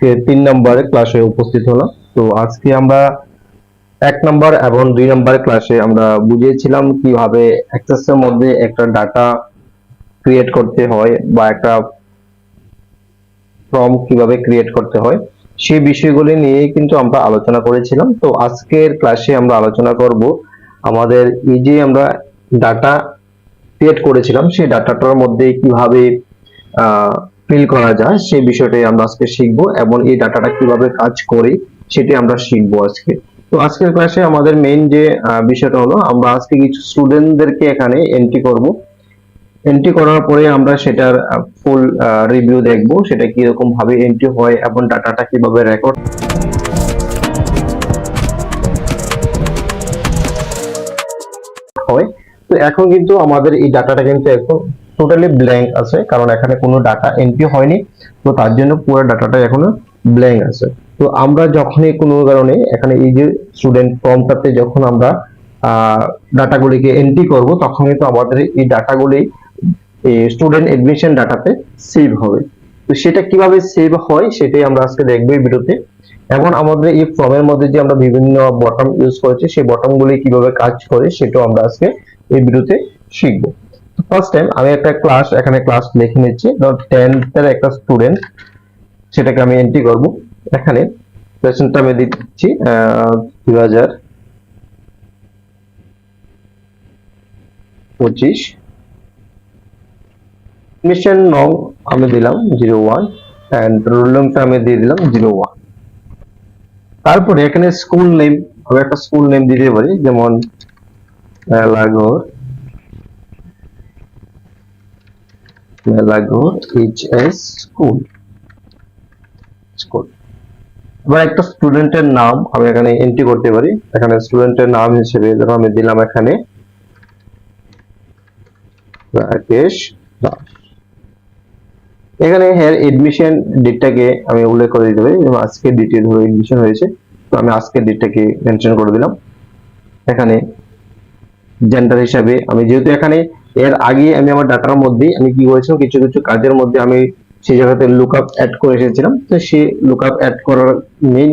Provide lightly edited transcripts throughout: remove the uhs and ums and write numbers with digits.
আজকে 3 নম্বরে ক্লাসে উপস্থিত হলাম। তো আজকে আমরা 1 নম্বর এবং 2 নম্বর ক্লাসে আমরা বুঝিয়েছিলাম কিভাবে এক্সেসের মধ্যে একটা ডাটা ক্রিয়েট করতে হয় বা একটা ফর্ম কিভাবে ক্রিয়েট করতে হয় সেই বিষয়গুলি নিয়ে কিন্তু আমরা আলোচনা করেছিলাম। তো আজকের ক্লাসে আমরা আলোচনা করব আমাদের এই যে আমরা ডাটা ক্রিয়েট করেছিলাম সেই ডাটাটার মধ্যে কিভাবে ফিল করা যায় সেই বিষয়টাই আমরা আজকে শিখবো এবং এই ডাটাটা কিভাবে কাজ করে সেটি আমরা শিখবো আজকে। তো আজকের ক্লাসে আমাদের মেইন যে বিষয়টা হলো আমরা আজকে কিছু স্টুডেন্টদেরকে এখানে এন্ট্রি করব। এন্ট্রি করার পরে আমরা সেটার ফুল রিভিউ দেখব, সেটা কিরকম ভাবে এন্ট্রি হয় এবং ডাটাটা কিভাবে রেকর্ড হয়। তো এখন কিন্তু আমাদের এই ডাটাটা কিন্তু এখন টোটালি ব্ল্যাঙ্ক আছে, কারণ এখানে কোনো ডাটা এন্ট্রি হয়নি। তো তার জন্য পুরো ডাটাটা এখনো ব্ল্যাঙ্ক আছে। তো আমরা যখনই কোনো কারণে এখানে এই যে স্টুডেন্ট ফর্মটাতে যখন আমরা ডাটাগুলিকে এন্ট্রি করব তখন কিন্তু আমাদের এই ডাটাগুলি স্টুডেন্ট এডমিশন ডাটাতে সেভ হবে। তো সেটা কিভাবে সেভ হয় সেটাই আমরা আজকে দেখবো এই ভিডিওতে। এবং আমাদের এই ফর্মের মধ্যে যে আমরা বিভিন্ন বটম ইউজ করেছি সেই বটমগুলি কিভাবে কাজ করে সেটাও আমরা আজকে এই ভিডিওতে শিখবো। ফার্স্ট টাইম আমি একটা এখানে ক্লাস লিখে নিচ্ছি, 10th এর একটা স্টুডেন্ট, সেটাকে আমি এন্ট্রি করব। এখানে সেশনটা আমি দিচ্ছি 2025। মিশন নং আমি দিলাম 01 এন্ড রোল নামটা আমি দিয়ে দিলাম 01। তারপরে এখানে স্কুল নেম আমি একটা স্কুল নেম দিতে পারি, যেমন মেলাঘর এইচএস স্কুল। এবার একটা স্টুডেন্টের নাম আমি এখানে এন্ট্রি করতে পারি। এখানে স্টুডেন্টের নাম হিসেবে ধরো আমি দিলাম এখানে রাকেশ দাস। এখানে হেয়ার এডমিশন ডেটটাকে আমি উল্লেখ করে দিতে পারি, যেমন আজকের ডেটে ধরো এডমিশন হয়েছে, তো আমি আজকের ডেটটাকে মেনশন করে দিলাম। এখানে জেন্ডার হিসাবে আমি যেহেতু এখানে এর আগে আমি আমার ডাটার মধ্যে আমি কি করেছিলাম, কিছু কিছু কাজের মধ্যে আমি সেই জায়গাতে লুকআপ অ্যাড করে এসেছিলাম। তো সেই লুকআপ অ্যাড করার মেইন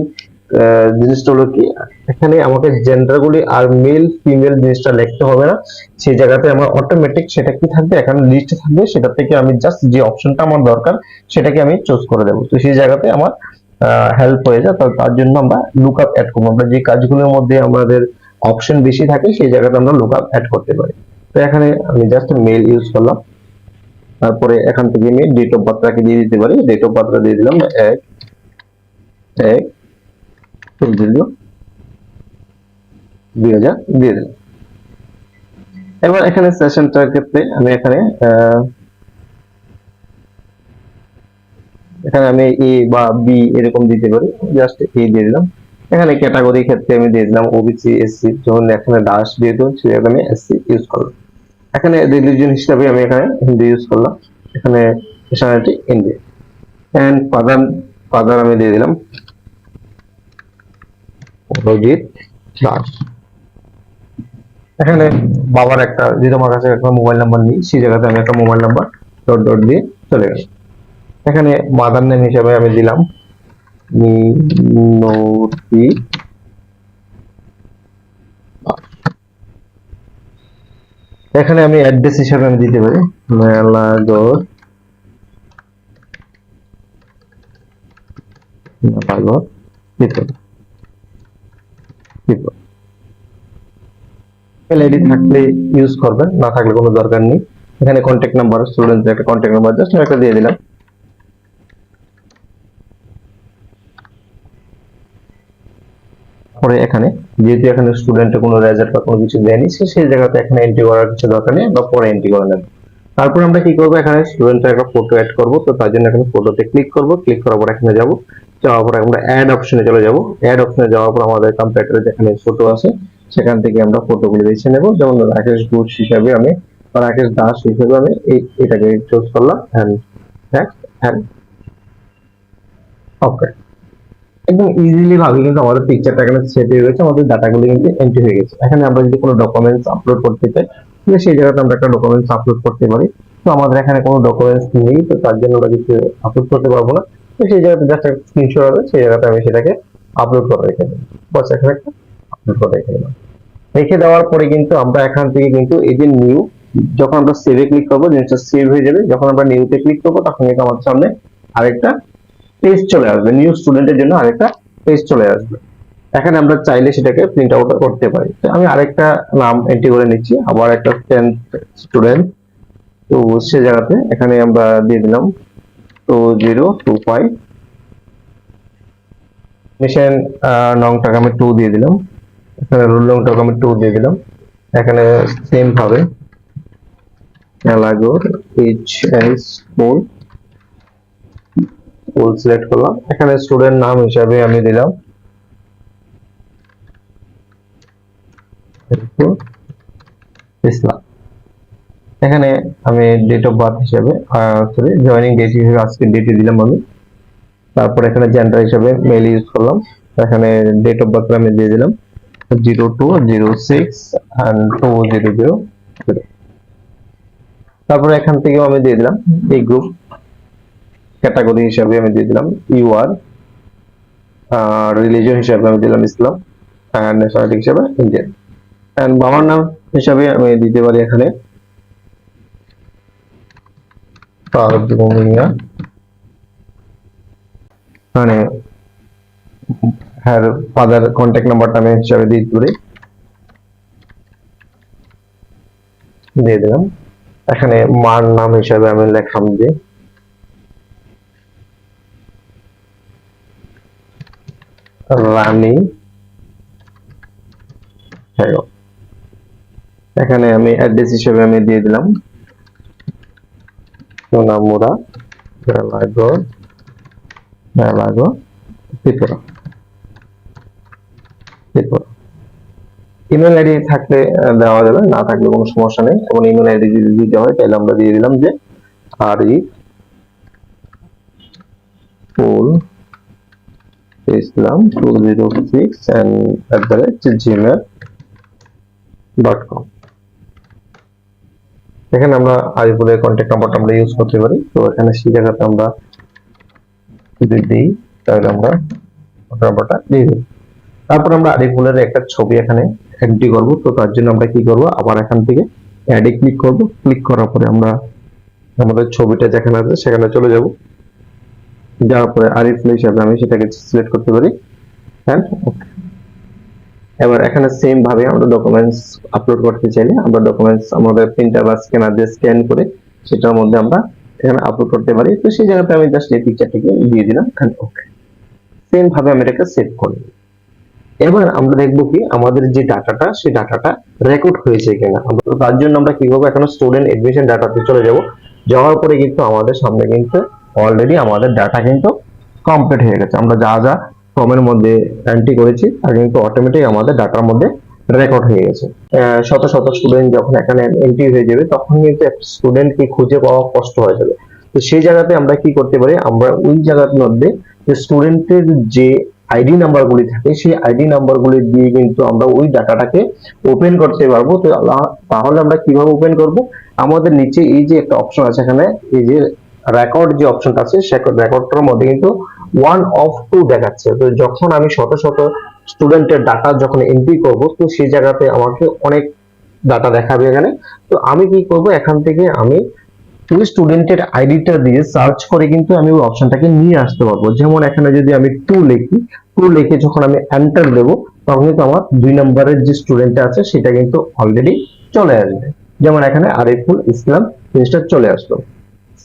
জিনিসটা হলো কি, এখানে আমাকে জেন্ডার গুলি আর মেল ফিমেল জিনিসটা লিখতে হবে না, সেই জায়গাতে আমার অটোমেটিক সেটা কি থাকবে এখানে লিস্ট থাকবে, সেটা থেকে আমি জাস্ট যে অপশনটা আমার দরকার সেটাকে আমি চুজ করে দেবো। তো সেই জায়গাতে আমার হেল্প হয়ে যায়। তার জন্য আমরা লুকআপ অ্যাড করবো। আমরা যে কাজগুলোর মধ্যে আমাদের অপশন বেশি থাকে সেই জায়গাতে আমরা লুকআপ অ্যাড করতে পারি। তো এখানে আমি জাস্ট মেল ইউজ করলাম। তারপরে এখান থেকে আমি ডেট অফ বার্থটাকে দিয়ে দিতে পারি। ডেট অফ বার্থটা দিয়ে দিলাম 1/1/2000 দিয়ে দিলাম। এবার এখানে সেশনটার ক্ষেত্রে আমি এখানে আমি এ বা বি এরকম দিতে পারি, জাস্ট এ দিয়ে দিলাম। এখানে ক্যাটাগরি ক্ষেত্রে আমি দিয়ে দিলাম ওবিসি এসসি, যখন এখানে দাস দিয়ে দিলাম সেখানে আমি এসসি ইউজ করলাম। এখানে রিলিজিয়ন হিসাবে আমি এখানে হিন্দু ইউজ করলাম। এখানে ন্যাশনালিটি ইন্ডিয়া। এন্ড ফাদার আমি দিয়ে দিলাম অরজিৎ দাস। এখানে বাবার একটা, যেহেতু আমার কাছে একটা মোবাইল নাম্বার নেই সেই জায়গাতে আমি একটা মোবাইল নাম্বার ডট ডট দিয়ে চলে গেল। এখানে মাদার নেম হিসেবে আমি দিলাম মিনতি। এখানে আমি অ্যাড্রেস হিসেবে আমি দিতে পারি মেলাঘর মেল আইডি থাকলে ইউজ করবেন, না থাকলে কোনো দরকার নেই। এখানে কন্ট্যাক্ট নাম্বার, স্টুডেন্টের একটা কন্ট্যাক্ট নাম্বার জাস্ট একটা দিয়ে দিলাম। পরে এখানে যেহেতু এখানে স্টুডেন্টের কোনো রেজাল্ট বা কোনো কিছু দেয়নি, সেই জায়গাতে এখানে এন্ট্রি করার কিছু দরকার নেই, বা পরে এন্ট্রি করে নেব। তারপর আমরা কি করব, এখানে স্টুডেন্টের একটা ফটো অ্যাড করব। তো তার জন্য এখানে ফটোতে ক্লিক করব। ক্লিক করার পর এখানে যাব, যাওয়ার পর আমরা অ্যাড অপশনে চলে যাব। অ্যাড অপশনে যাওয়ার পর আমাদের কম্পিউটারে যেখানে ফটো আছে সেখান থেকে আমরা ফটোগুলো বেছে নেব। যেমন রাকেশ ঘোষ হিসাবে আমি বা রাকেশ দাস হিসেবে আমি এটাকে চুজ করলাম এন্ড ওকে। একদম ইজিলি ভাবে কিন্তু আমাদের পিকচারটা এখানে সেট হয়ে গেছে, আমাদের ডাটাগুলো কিন্তু এন্ট্রি হয়ে গেছে। এখানে আমরা যদি কোনো ডকুমেন্টস আপলোড করতে চাই তাহলে সেই জায়গাতে আমরা একটা ডকুমেন্টস আপলোড করতে পারি। তো আমাদের এখানে কোনো ডকুমেন্টস নেই, তো তার জন্য আমরা কিছু আপলোড করতে পারবো না। তো সেই জায়গাতে জাস্ট একটা স্ক্রিনশট হবে, সেই জায়গাতে আমি সেটাকে আপলোড করে রেখে দেবো। বাস এখানে একটা আপলোড করে রেখে দিলাম। রেখে দেওয়ার পরে কিন্তু আমরা এখান থেকে কিন্তু এই যে নিউ, যখন আমরা সেভে ক্লিক করবো জিনিসটা সেভ হয়ে যাবে। যখন আমরা নিউতে ক্লিক করবো তখন কিন্তু আমাদের সামনে আরেকটা পেজ চলে আসবে, নিউ স্টুডেন্টের জন্য আরেকটা পেজ চলে আসবে। এখানে আমরা চাইলে সেটাকে প্রিন্ট আউট করতে পারি। তো আমি আরেকটা নাম এন্ট্রি করে নিচ্ছি, আবার একটা 10th স্টুডেন্ট। তো সে জায়গাতে এখানে আমরা দিয়ে দিলাম 2025, মিশন নংটাকে আমি 2 দিয়ে দিলাম, এখানে রোল নংটাকে আমি 2 দিয়ে দিলাম। এখানে সেম ভাবে এলাগোর HS4 ফুল সিলেক্ট করলাম। এখানে স্টুডেন্ট নাম হিসাবে আমি দিলাম ইসলাম। এখানে আমি ডেট অফ বার্থ হিসাবে সরি জয়েনিং ডেট হিসেবে আজকের ডেটে দিলাম আমি। তারপর এখানে জেন্ডার হিসাবে মেল ইউজ করলাম। এখানে ডেট অফ বার্থ আমি দিয়ে দিলাম 0206 and 2000। তারপরে এখান থেকেও আমি দিয়ে দিলাম এই গ্রুপ ক্যাটাগরি হিসাবে আমি দিয়ে দিলাম ইউআর, রিলিজিয়ন হিসাবে আমি দিলাম ইসলাম, এন্ড ন্যাশনালিটি হিসাবে ইন্ডিয়ান, এন্ড বাবার নাম হিসাবে আমি দিতে পারি এখানে মানে হ্যাঁ ফাদার কন্ট্যাক্ট নাম্বারটা আমি হিসাবে দিতে পারি, দিয়ে দিলাম। এখানে মার নাম হিসাবে আমি লিখলাম যে রানী। এখানে আমি অ্যাড্রেস হিসেবে আমি দিয়ে দিলাম সোনামুড়া, মেলাগড়, ত্রিপুরা। ইমেল আইডি থাকলে দেওয়া যাবে, না থাকলে কোনো সমস্যা নেই। এবং ইমেল আইডি যদি দিতে হয় তাহলে আমরা দিয়ে দিলাম যে আরিফ ফুল ইসলাম 206@gmail.com। এখানে আমরা আরিফুলের কন্ট্যাক্ট নাম্বারটা আমরা ইউজ করতে পারি। তো এখানে সেই জায়গাতে আমরা যদি দিই তাহলে আমরা নাম্বারটা দিয়ে দিই। তারপর আমরা আরিফুলের একটা ছবি এখানে এন্ট্রি করব। তো তার জন্য আমরা কি করব, আবার এখান থেকে অ্যাডে ক্লিক করব। ক্লিক করার পরে আমরা আমাদের ছবিটা যেখানে আছে সেখানে চলে যাব। যাওয়ার পরে আরিফুল হিসাবে আমি সেটাকে সিলেক্ট করতে পারি। হ্যাঁ ওকে। এবার এখানে সেম ভাবে আমরা ডকুমেন্টস আপলোড করতে চাইলে আমরা ডকুমেন্টস আমাদের প্রিন্টার বা স্ক্যানার দিয়ে স্ক্যান করে সেটার মধ্যে আমরা এখানে আপলোড করতে পারি। তো সেই জায়গাতে আমি জাস্ট এই পিকচারটাকে দিয়ে দিলাম, ওকে। সেম ভাবে আমি এটাকে সেভ করি। এবার আমরা দেখবো কি আমাদের যে ডাটাটা সেই ডাটাটা রেকর্ড হয়েছে কিনা। তার জন্য আমরা কি করবো, এখানে স্টুডেন্ট এডমিশন ডাটাতে চলে যাব। যাওয়ার পরে কিন্তু আমাদের সামনে কিন্তু অলরেডি আমাদের ডাটা কিন্তু কমপ্লিট হয়ে গেছে। আমরা যা যা ফর্মের মধ্যে এন্ট্রি করেছি তা কিন্তু অটোমেটিক আমাদের ডাটার মধ্যে রেকর্ড হয়ে গেছে। শত শত স্টুডেন্ট যখন এখানে এন্ট্রি হয়ে যাবে তখন কিন্তু একটা স্টুডেন্টকে খুঁজে পাওয়া কষ্ট হয়ে যাবে। তো সেই জায়গাতে আমরা কি করতে পারি, আমরা ওই জায়গার মধ্যে যে স্টুডেন্টের যে আইডি নাম্বারগুলি থাকে সেই আইডি নাম্বারগুলি দিয়ে কিন্তু আমরা ওই ডাটাটাকে ওপেন করতে পারবো। তো তাহলে আমরা কিভাবে ওপেন করব, আমাদের নিচে এই যে একটা অপশন আছে এখানে এই যে রেকর্ড যে অপশনটা আছে সেই রেকর্ডটার মধ্যে কিন্তু 1 of 2 দেখাচ্ছে। তো যখন আমি শত শত স্টুডেন্টের ডাটা যখন এন্ট্রি করব তো সেই জায়গাতে আমাকে অনেক ডাটা দেখাবে এখানে। তো আমি কি করব, এখান থেকে আমি ওই স্টুডেন্টের আইডিটা দিয়ে সার্চ করে কিন্তু আমি ওই অপশনটাকে নিয়ে আসতে পারবো। যেমন এখানে যদি আমি 2 লিখি, 2 লিখে যখন আমি এন্টার দেব তখন কিন্তু আমার 2 নম্বরের যে স্টুডেন্টটা আছে সেটা কিন্তু অলরেডি চলে আসবে। যেমন এখানে আরিফুল ইসলাম জিনিসটা চলে আসলো।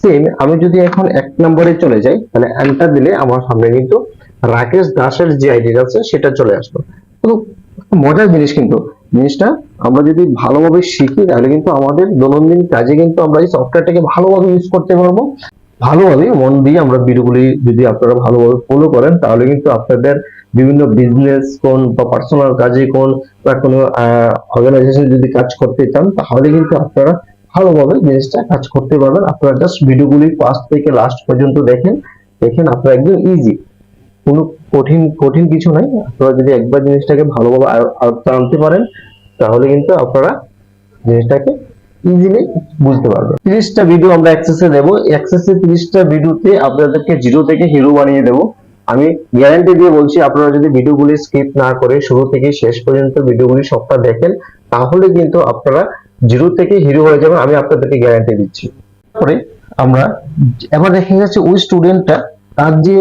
সেম আমি যদি এখন 1 নম্বরে চলে যাই তাহলে এন্টার দিলে আমার সামনে কিন্তু রাকেশ দাসের যে আইডিটা আছে সেটা চলে আসলো। তো মজার জিনিস কিন্তু জিনিসটা আমরা যদি ভালোভাবে শিখি তাহলে কিন্তু আমাদের দৈনন্দিন কাজে কিন্তু আমরা এই সফটওয়্যারটাকে ভালোভাবে ইউজ করতে পারবো। ভালোভাবে মন দিয়ে আমরা ভিডিওগুলি যদি আপনারা ভালোভাবে ফলো করেন তাহলে কিন্তু আপনাদের বিভিন্ন বিজনেস কোন বা পার্সোনাল কাজে কোন বা কোনো অর্গানাইজেশন যদি কাজ করতে চান তাহলে কিন্তু আপনারা ভালোভাবে জিনিসটা কাজ করতে পারবেন। আপনারা জাস্ট ভিডিওগুলি ফার্স্ট থেকে লাস্ট পর্যন্ত দেখেন, আপনারা একদম ইজি, কোনো কঠিন কঠিন কিছু নাই। আপনারা যদি একবার জিনিসটাকে ভালোভাবে আয়ত্তে আনতে পারেন তাহলে কিন্তু আপনারা জিনিসটাকে ইজিলি বুঝতে পারবে। 30টা ভিডিও আমরা অ্যাক্সেসে দেব, অ্যাক্সেসে 30টা ভিডিওতে আপনাদেরকে জিরো থেকে হিরো বানিয়ে দেব। আমি গ্যারান্টি দিয়ে বলছি, আপনারা যদি ভিডিওগুলি স্কিপ না করে শুরু থেকে শেষ পর্যন্ত ভিডিওগুলি সবটা দেখেন, তাহলে কিন্তু আপনারা জিরো থেকে হিরো হয়ে যাবেন, আমি আপনাদেরকে গ্যারান্টি দিচ্ছি। তারপরে আমরা এবার দেখা যাচ্ছে ওই স্টুডেন্টটা তার যে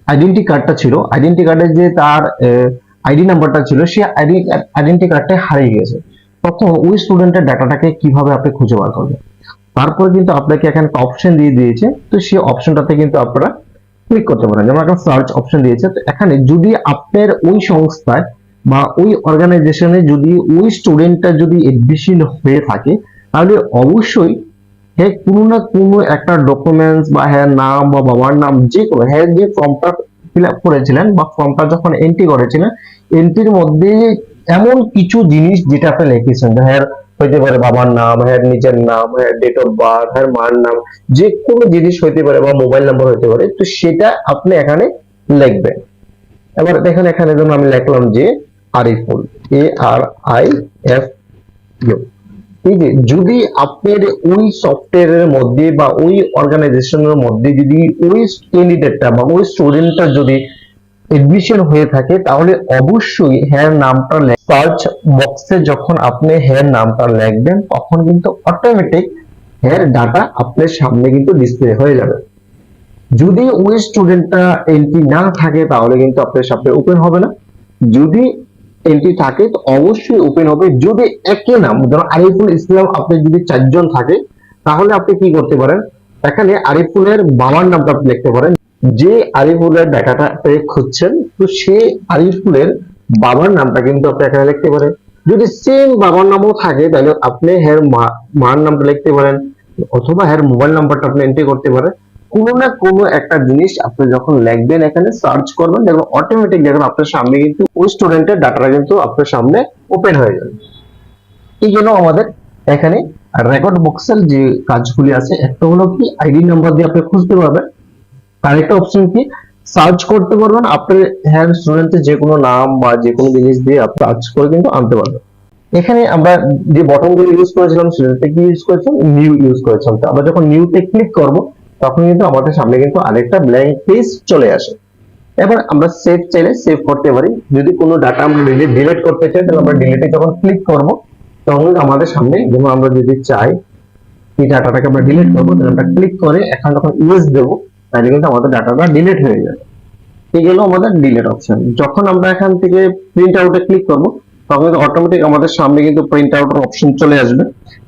আইডেন্টি কার্ডটা ছিল, আইডেন্টি কার্ডের যে তার আইডি নাম্বারটা ছিল, সেই আইডেন্টি কার্ডটা হারিয়ে গেছে। তখন ওই স্টুডেন্টের ডাটাটাকে কিভাবে আপনি খুঁজে বার করবেন? তারপর কিন্তু আপনাকে এখানে অপশন দিয়ে দিয়েছে, তো সেই অপশনটাতে কিন্তু আপনারা ক্লিক করতে পারেন। যেমন একটা সার্চ অপশন দিয়েছে, তো এখানে যদি আপনার ওই সংস্থায় বা ওই অর্গানাইজেশনে যদি ওই স্টুডেন্টটা যদি এডমিশন হয়ে থাকে, তাহলে অবশ্যই হ্যাঁ কোনো না কোনো একটা ডকুমেন্টস বা হ্যাঁ নাম বা বাবার নাম যে কোনো, হ্যাঁ যে ফর্মটা ফিল আপ করেছিলেন বা ফর্মটা যখন এন্ট্রি করেছিলেন, এন্ট্রির মধ্যে এমন কিছু জিনিস যেটা আপনি লিখেছেন, হ্যাঁ হইতে পারে বাবার নাম, হ্যাঁ নিজের নাম, হ্যাঁ ডেট অফ বার্থ, হ্যাঁ মার নাম, যে কোনো জিনিস হইতে পারে বা মোবাইল নাম্বার হইতে পারে, তো সেটা আপনি এখানে লিখবেন। এবার দেখেন এখানে যেমন আমি লিখলাম যে আরিফুল, ARIFU। এই যে যদি আপনার ওই সফটওয়্যারের মধ্যে বা ওই অর্গানাইজেশনের মধ্যে যদি ওই ক্যান্ডিডেটটা বা ওই স্টুডেন্টটা যদি এডমিশন হয়ে থাকে, তাহলে অবশ্যই হ্যার নামটা সার্চ বক্সে যখন আপনি হ্যার নামটা লিখবেন, তখন কিন্তু অটোমেটিক হ্যার ডাটা আপনার সামনে কিন্তু ডিসপ্লে হয়ে যাবে। যদি ওই স্টুডেন্টটা এন্ট্রি না থাকে, তাহলে কিন্তু আপনার সামনে ওপেন হবে না। যদি এন্ট্রি থাকে তো অবশ্যই ওপেন হবে। যদি একই নাম, ধরুন আরিফুল ইসলাম, আপনি যদি 4 জন থাকে, তাহলে আপনি কি করতে পারেন, এখানে আরিফুলের বাবার নামটা আপনি লিখতে পারেন। যে আরিফুলের ডাটাটা খুঁজছেন, তো সেই আরিফুলের বাবার নামটা কিন্তু আপনি এখানে লিখতে পারেন। যদি সেম বাবার নামও থাকে, তাহলে আপনি হের মার নামটা লিখতে পারেন, অথবা হের মোবাইল নাম্বারটা আপনি এন্ট্রি করতে পারেন। কোনো না কোনো একটা জিনিস আপনি যখন লিখবেন, এখানে সার্চ করবেন, দেখবেন অটোমেটিক দেখবেন আপনার সামনে কিন্তু ওই স্টুডেন্টের ডাটাটা কিন্তু আপনার সামনে ওপেন হয়ে যাবে। এই জন্য আমাদের এখানে রেকর্ড বক্সের যে কাজগুলি আছে, একটা হলো কি আইডি নাম্বার দিয়ে আপনি খুঁজতে পারবেন, আরেকটা অপশন কি সার্চ করতে পারবেন, আপনার হ্যান্ড স্টুডেন্টের যে কোনো নাম বা যে কোনো জিনিস দিয়ে আপনি সার্চ করে কিন্তু আনতে পারবেন। এখানে আমরা যে বটনগুলো ইউজ করেছিলাম, সেটাতে কি ইউজ করেছিলাম, নিউ ইউজ করেছিলাম। তো আমরা যখন নিউতে ক্লিক করব, তখন কিন্তু আমাদের সামনে কিন্তু আরেকটা ব্ল্যাঙ্ক পেজ চলে আসে। এবার আমরা সেভ চাইলে সেভ করতে পারি। যদি কোনো ডাটা আমরা ডিলিট করতে চাই, তাহলে আমরা ডিলিটে যখন ক্লিক করব, তখন আমাদের সামনে, যেমন আমরা যদি চাই এই ডাটাটাকে আমরা ডিলিট করবো, তাহলে আমরা ক্লিক করে এখন যখন ইউজ দেবো, তাহলে কিন্তু আমাদের ডাটাটা ডিলিট হয়ে যাবে। এই গেল আমাদের ডিলিট অপশন। যখন আমরা এখান থেকে প্রিন্ট আউটে ক্লিক করব, তখন অটোমেটিক আমাদের সামনে কিন্তু প্রিন্ট আউটের অপশন চলে আসবে।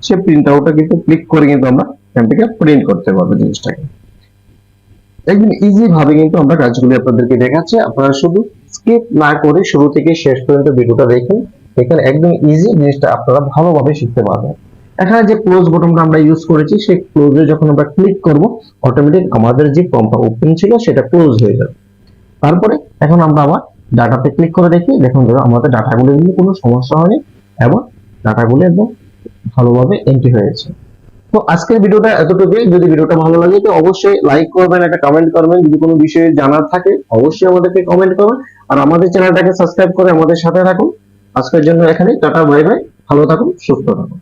সে প্রিন্ট আউটে কিন্তু ক্লিক করে কিন্তু আমরা এখান থেকে প্রিন্ট করতে পারবো জিনিসটাকে। একদম ইজি ভাবে কিন্তু আমরা কাজগুলি আপনাদেরকে দেখাচ্ছি। আপনারা শুধু স্কিপ না করে শুরু থেকে শেষ পর্যন্ত ভিডিওটা দেখুন, এখানে একদম ইজি জিনিসটা আপনারা ভালোভাবে শিখতে পারবেন। এখানে যে ক্লোজ বাটনটা আমরা ইউজ করেছি, সেই ক্লোজে যখন আমরা ক্লিক করব, অটোমেটিক আমাদের যে ফর্মটা ওপেন ছিল সেটা ক্লোজ হয়ে যাবে। তারপরে এখন আমরা আবার ডাটাতে ক্লিক করে দেখি, দেখুন আমাদের ডাটাগুলো কিন্তু কোনো সমস্যা হয়নি এবং ডাটাগুলো একদম ভালোভাবে এন্ট্রি হয়েছে। তো আজকের ভিডিওটা এতটুকুই। যদি ভিডিওটা ভালো লাগে তো অবশ্যই লাইক করবেন, একটা কমেন্ট করবেন। যদি কোনো বিষয়ে জানার থাকে অবশ্যই আমাদেরকে কমেন্ট করবেন, আর আমাদের চ্যানেলটাকে সাবস্ক্রাইব করে আমাদের সাথে থাকুন। আজকের জন্য এখানে টাটা, বাই বাই, ভালো থাকুন, সুস্থ থাকুন।